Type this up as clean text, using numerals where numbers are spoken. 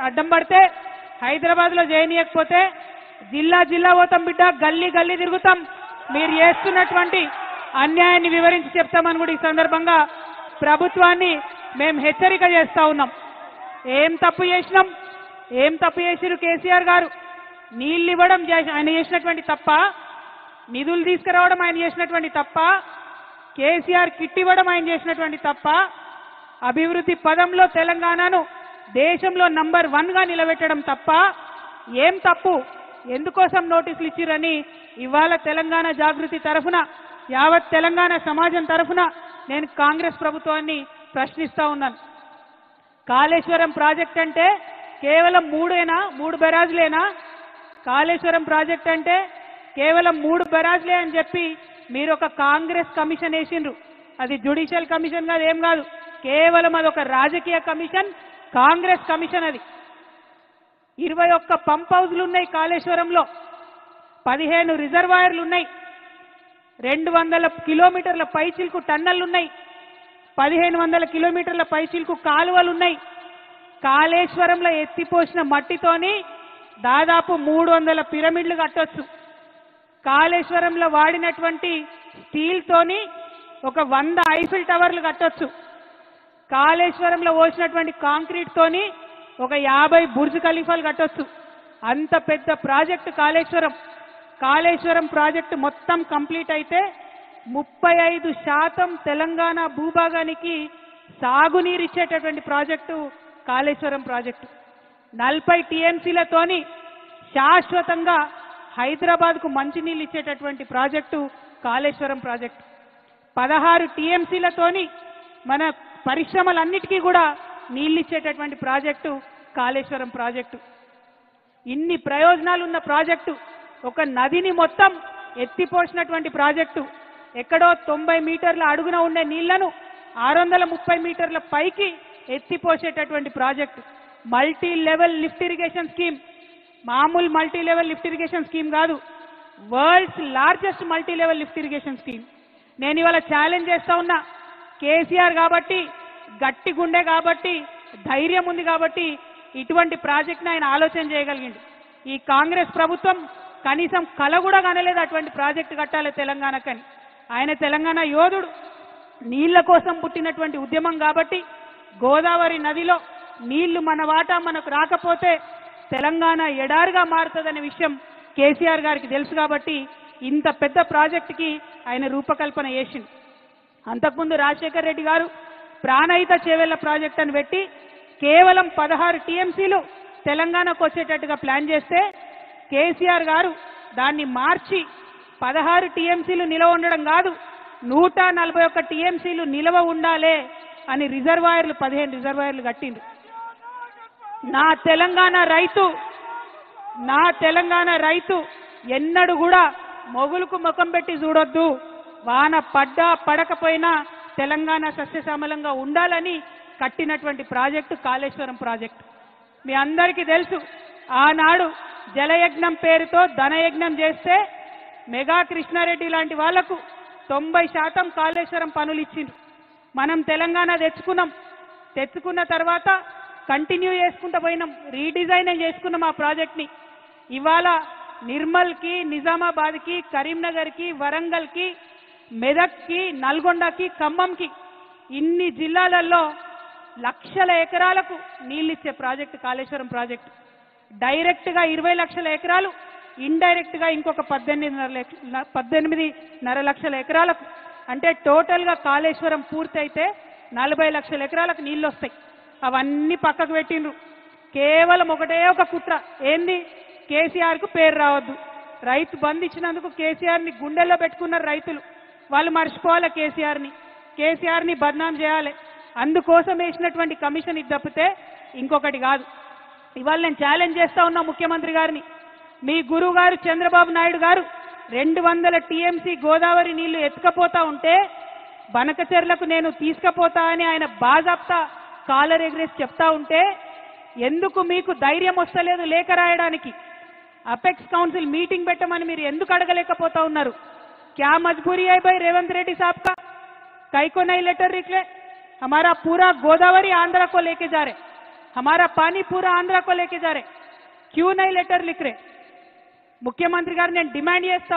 అడ్డం పడితే హైదరాబాద్లో చేయనీయకపోతే జిల్లా జిల్లా పోతాం బిడ్డ, గల్లీ గల్లీ తిరుగుతాం, మీరు చేస్తున్నటువంటి అన్యాయాన్ని వివరించి చెప్తామని కూడా ఈ సందర్భంగా ప్రభుత్వాన్ని మేము హెచ్చరిక చేస్తా ఉన్నాం. ఏం తప్పు చేసినాం? ఏం తప్పు చేసిరు కేసీఆర్ గారు? నీళ్ళు ఇవ్వడం ఆయన చేసినటువంటి తప్ప, నిధులు తీసుకురావడం ఆయన చేసినటువంటి తప్ప, కేసీఆర్ కిట్ ఇవ్వడం ఆయన చేసినటువంటి తప్ప, అభివృద్ధి పదంలో తెలంగాణను దేశంలో నంబర్ 1గా నిలబెట్టడం తప్ప ఏం తప్పు? ఎందుకోసం నోటీసులు ఇచ్చిరని ఇవాళ తెలంగాణ జాగృతి తరఫున, యావత్ తెలంగాణ సమాజం తరఫున నేను కాంగ్రెస్ ప్రభుత్వాన్ని ప్రశ్నిస్తా ఉన్నాను. కాళేశ్వరం ప్రాజెక్ట్ అంటే కేవలం 3 బెరాజులేనా? కాళేశ్వరం ప్రాజెక్ట్ అంటే కేవలం 3 బెరాజులే అని చెప్పి మీరు ఒక కాంగ్రెస్ కమిషన్ వేసిండ్రు. అది జ్యుడిషియల్ కమిషన్ కాదు, ఏం కాదు, కేవలం అదొక రాజకీయ కమిషన్, కాంగ్రెస్ కమిషన్. అది 21 పంప్ హౌజ్లు ఉన్నాయి కాళేశ్వరంలో, 15 రిజర్వాయర్లు ఉన్నాయి, 200 కిలోమీటర్ల పైచిల్కు టన్నెళ్లున్నాయి, 1500 కిలోమీటర్ల పైచిల్కు కాలువలున్నాయి. కాళేశ్వరంలో ఎత్తిపోసిన మట్టితోని దాదాపు 300 పిరమిడ్లు కట్టొచ్చు. కాళేశ్వరంలో వాడినటువంటి స్టీల్తోని ఒక 100 ఐఫిల్ టవర్లు కట్టొచ్చు. కాళేశ్వరంలో పోసినటువంటి కాంక్రీట్ తోని ఒక 50 బుర్జ్ ఖలీఫాలు కట్టొచ్చు. అంత పెద్ద ప్రాజెక్టు కాళేశ్వరం. కాళేశ్వరం ప్రాజెక్టు మొత్తం కంప్లీట్ అయితే 35% తెలంగాణ భూభాగానికి సాగునీరు ఇచ్చేటటువంటి ప్రాజెక్టు కాళేశ్వరం ప్రాజెక్టు. 40 టీఎంసీలతోని శాశ్వతంగా హైదరాబాద్కు మంచినీళ్ళు ఇచ్చేటటువంటి ప్రాజెక్టు కాళేశ్వరం ప్రాజెక్టు. 16 టీఎంసీలతోని మన పరిశ్రమలన్నిటికీ కూడా నీళ్ళు ఇచ్చేటటువంటి ప్రాజెక్టు కాళేశ్వరం ప్రాజెక్టు. ఇన్ని ప్రయోజనాలు ఉన్న ప్రాజెక్టు, ఒక నదిని మొత్తం ఎత్తిపోసినటువంటి ప్రాజెక్టు, ఎక్కడో 90 మీటర్ల అడుగున ఉండే నీళ్లను 630 మీటర్ల పైకి ఎత్తిపోసేటటువంటి project. Multi level lift irrigation scheme, మామూలు multi level lift irrigation scheme కాదు, world's largest multi level lift irrigation scheme. నేను ఇవాళ ఛాలెంజ్ చేస్తా ఉన్నా, కేసీఆర్ కాబట్టి, గట్టి గుండె కాబట్టి, ధైర్యం ఉంది కాబట్టి ఇటువంటి ప్రాజెక్ట్ని ఆయన ఆలోచన చేయగలిగింది. ఈ కాంగ్రెస్ ప్రభుత్వం కనీసం కల కూడా కనలేదు అటువంటి ప్రాజెక్టు కట్టాలి తెలంగాణకని. ఆయన తెలంగాణ యోధుడు, నీళ్ల కోసం పుట్టినటువంటి ఉద్యమం కాబట్టి గోదావరి నదిలో నీళ్లు మన వాటా మనకు రాకపోతే తెలంగాణ ఎడారిగా మారుతుందనే విషయం కేసీఆర్ గారికి తెలుసు కాబట్టి ఇంత పెద్ద ప్రాజెక్టుకి ఆయన రూపకల్పన చేసింది. అంతకుముందు రాజశేఖర్ రెడ్డి గారు ప్రాణహిత చేవెళ్ల ప్రాజెక్ట్ అని పెట్టి కేవలం 16 టీఎంసీలు తెలంగాణకు వచ్చేటట్టుగా ప్లాన్ చేస్తే కేసీఆర్ గారు దాన్ని మార్చి 16 టీఎంసీలు నిలవ ఉండడం కాదు, 141 టీఎంసీలు నిలవ ఉండాలే అని రిజర్వాయర్లు 15 రిజర్వాయర్లు కట్టిండ్రు. నా తెలంగాణ రైతు ఎన్నడూ కూడా మొగులకు ముఖం పెట్టి చూడొద్దు, వాన పడ్డా పడకపోయినా తెలంగాణ సస్యశ్యామలంగా ఉండాలని కట్టినటువంటి ప్రాజెక్టు కాళేశ్వరం ప్రాజెక్టు. మీ అందరికీ తెలుసు, ఆనాడు జలయజ్ఞం పేరుతో ధనయజ్ఞం చేస్తే మెగా కృష్ణారెడ్డి లాంటి వాళ్లకు 90% కాళేశ్వరం పనులు ఇచ్చిండ్రు. మనం తెలంగాణ తెచ్చుకున్న తర్వాత కంటిన్యూ చేసుకుంటూ పోయినాం, రీడిజైన్ చేసుకున్నాం ఆ ప్రాజెక్ట్ని. ఇవాళ నిర్మల్కి, నిజామాబాద్కి, కరీంనగర్కి, వరంగల్కి, మెదక్కి, నల్గొండకి, ఖమ్మంకి, ఇన్ని జిల్లాలలో లక్షల ఎకరాలకు నీళ్ళిచ్చే ప్రాజెక్టు కాళేశ్వరం ప్రాజెక్టు. డైరెక్ట్గా 20 లక్షల ఎకరాలు, ఇండైరెక్ట్గా ఇంకొక 18.5 లక్షల ఎకరాలకు, అంటే టోటల్గా కాళేశ్వరం పూర్తయితే 40 లక్షల ఎకరాలకు నీళ్ళు వస్తాయి. అవన్నీ పక్కకు పెట్టిండ్రు. కేవలం ఒకటే ఒక కుట్ర, ఏంది? కేసీఆర్కు పేరు రావద్దు. రైతు బంధు ఇచ్చినందుకు కేసీఆర్ని గుండెల్లో పెట్టుకున్నారు రైతులు. వాళ్ళు మర్చిపోవాలి కేసీఆర్ని బద్నాం చేయాలి. అందుకోసం వేసినటువంటి కమిషన్ ఇది తప్పితే ఇంకొకటి కాదు. ఇవాళ నేను ఛాలెంజ్ చేస్తా ఉన్నా ముఖ్యమంత్రి గారిని, మీ గురువు గారు చంద్రబాబు నాయుడు గారు 200 టీఎంసీ గోదావరి నీళ్లు ఎత్తుకపోతా ఉంటే బనకచెర్లకు నేను తీసుకుపోతా అని ఆయన బాజాప్తా కాలర్ ఎగ్రేసి చెప్తా ఉంటే ఎందుకు మీకు ధైర్యం వస్తలేదు లేఖ రాయడానికి? అపెక్స్ కౌన్సిల్ మీటింగ్ పెట్టమని మీరు ఎందుకు అడగలేకపోతా ఉన్నారు? क्या मजबूरी है भाई रेवंत रेड्डी साहब का? कई को नहीं लेटर निकले? हमारा पूरा गोदावरी आंध्र को लेके जा रहे, हमारा पानी पूरा आंध्रा को लेके जा रहे, क्यों नहीं लेटर लिख रहे? मुख्यमंत्री गाరు నేను డిమాండ్ చేస్తా